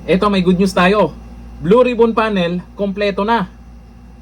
Eto, may good news tayo. Blue Ribbon Panel, kompleto na.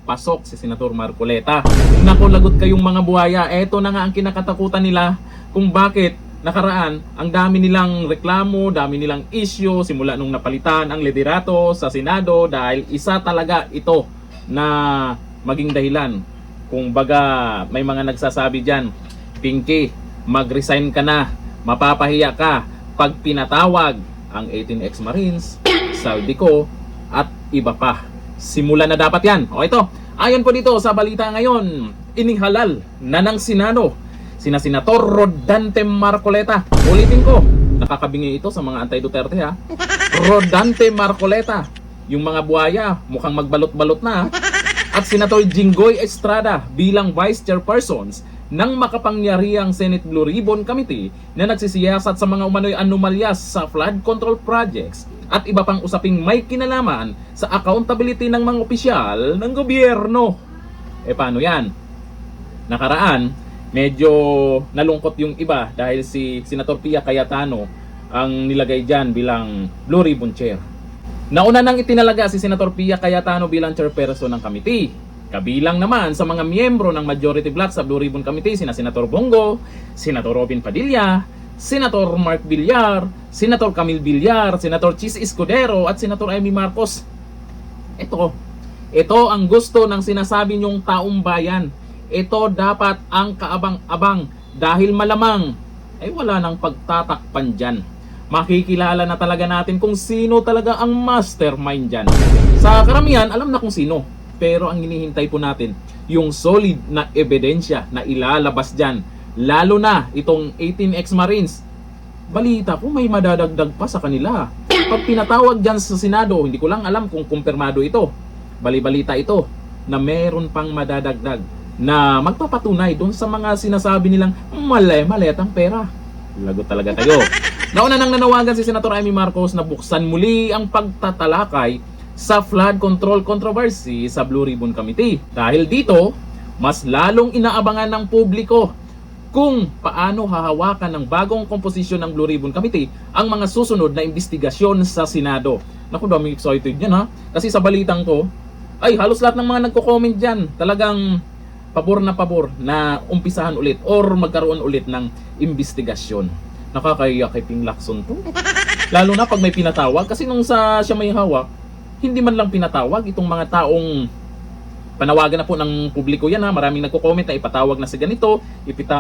Pasok si Senator Marcoleta. Naku, lagot kayong mga buhaya. Eto na nga ang kinakatakutan nila kung bakit nakaraan ang dami nilang reklamo, dami nilang issue simula nung napalitan ang liderato sa Senado dahil isa talaga ito na maging dahilan. Kung baga may mga nagsasabi dyan, Pinky, mag-resign ka na, mapapahiya ka pag pinatawag ang 18 ex-Marines, Saldico at iba pa. Simulan na dapat yan. O ito, ayon po dito sa balita ngayon, inihalal na ng Senado sina Senator Rodante Marcoleta. Ulitin ko, nakakabingi ito sa mga anti-Duterte ha. Rodante Marcoleta, yung mga buhaya mukhang magbalot-balot na. At Senator Jinggoy Estrada bilang Vice Chairpersons ng makapangyarihang Senate Blue Ribbon Committee na nagsisiyasat sa mga umano'y anomalyas sa flood control projects at iba pang usaping may kinalaman sa accountability ng mga opisyal ng gobyerno. Paano yan? Nakaraan, medyo nalungkot yung iba dahil si Senator Pia Cayetano ang nilagay dyan bilang Blue Ribbon Chair. Nauna nang itinalaga si Senator Pia Cayetano bilang chairperson ng committee. Kabilang naman sa mga miyembro ng majority block sa Blue Ribbon Committee sina Senator Bongo, Senator Robin Padilla, Senator Mark Villar, Senator Camille Villar, Senator Chis Escudero at Senator Amy Marcos. Ito ang gusto ng sinasabi niyong taong bayan. Ito dapat ang kaabang-abang dahil malamang ay wala nang pagtatakpan dyan. Makikilala na talaga natin kung sino talaga ang mastermind dyan. Sa karamihan, alam na kung sino. Pero ang hinihintay po natin, yung solid na ebidensya na ilalabas dyan. Lalo na itong 18 ex-Marines. Balita ko may madadagdag pa sa kanila. Pag pinatawag dyan sa Senado, hindi ko lang alam kung kumpirmado ito. Bali-balita ito na meron pang madadagdag na magpapatunay doon sa mga sinasabi nilang maletang pera. Lagot talaga kayo. Nauna nang nanawagan si Senator Amy Marcos na buksan muli ang pagtatalakay sa flood control controversy sa Blue Ribbon Committee. Dahil dito, mas lalong inaabangan ng publiko kung paano hahawakan ng bagong komposisyon ng Blue Ribbon Committee ang mga susunod na investigasyon sa Senado. Naku, daming excited yan ha. Kasi sa balitang ko, ay halos lahat ng mga nagko-comment dyan talagang pabor na umpisahan ulit or magkaroon ulit ng investigasyon. Nakakahiya kay Ping Lacson to. Lalo na pag may pinatawag kasi nung siya may hawak, hindi man lang pinatawag itong mga taong panawagan na po ng publiko yan ha. Maraming nagko-comment na ipatawag na si ganito,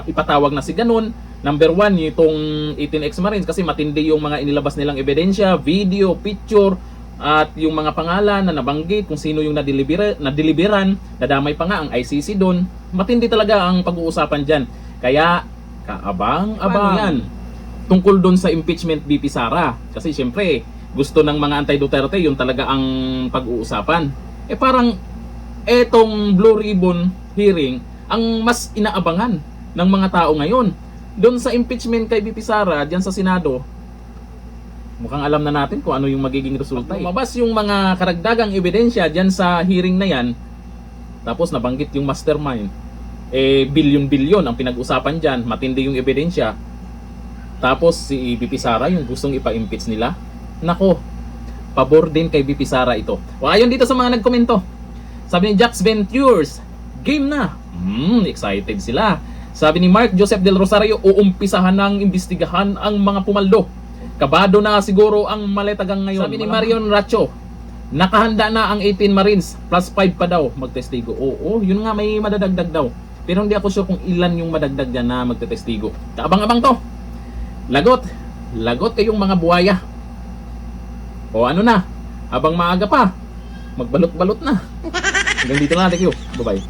ipatawag na si ganon. Number 1, itong 18 ex-Marines kasi matindi yung mga inilabas nilang ebidensya, video, picture, at yung mga pangalan na nabanggit kung sino yung nadeliberan, nadamay pa nga ang ICC doon. Matindi talaga ang pag-uusapan dyan. Kaya kaabang-abang yan tungkol doon sa impeachment BP Sara. Kasi syempre, gusto ng mga anti-Duterte yung talaga ang pag-uusapan. Parang etong Blue Ribbon hearing ang mas inaabangan ng mga tao ngayon. Doon sa impeachment kay BP Sara diyan sa Senado, mukhang alam na natin kung ano yung magiging resulta. Lumabas yung mga karagdagang ebidensya diyan sa hearing na yan, tapos nabanggit yung mastermind. Bilyon-bilyon ang pinag-usapan diyan, matindi yung ebidensya. Tapos si BP Sara yung gustong ipa-impeach nila. Nako, pabor din kay BP Sara ito. O ayon dito sa mga nagkomento, sabi ni Jax Ventures, game na. Excited sila. Sabi ni Mark Joseph Del Rosario, uumpisahan ng imbestigahan ang mga pumaldo. Kabado na siguro ang maletagang ngayon. Sabi ni Marion Racho, nakahanda na ang 18 Marines plus 5 pa daw magtestigo. Oo, yun nga may madadagdag daw. Pero hindi ako sure kung ilan yung madagdag dyan na magtetestigo. Kaabang-abang to. Lagot kayong mga buhaya. O ano na, habang maaga pa, magbalot-balot na. Hanggang dito na, thank you. Bye-bye.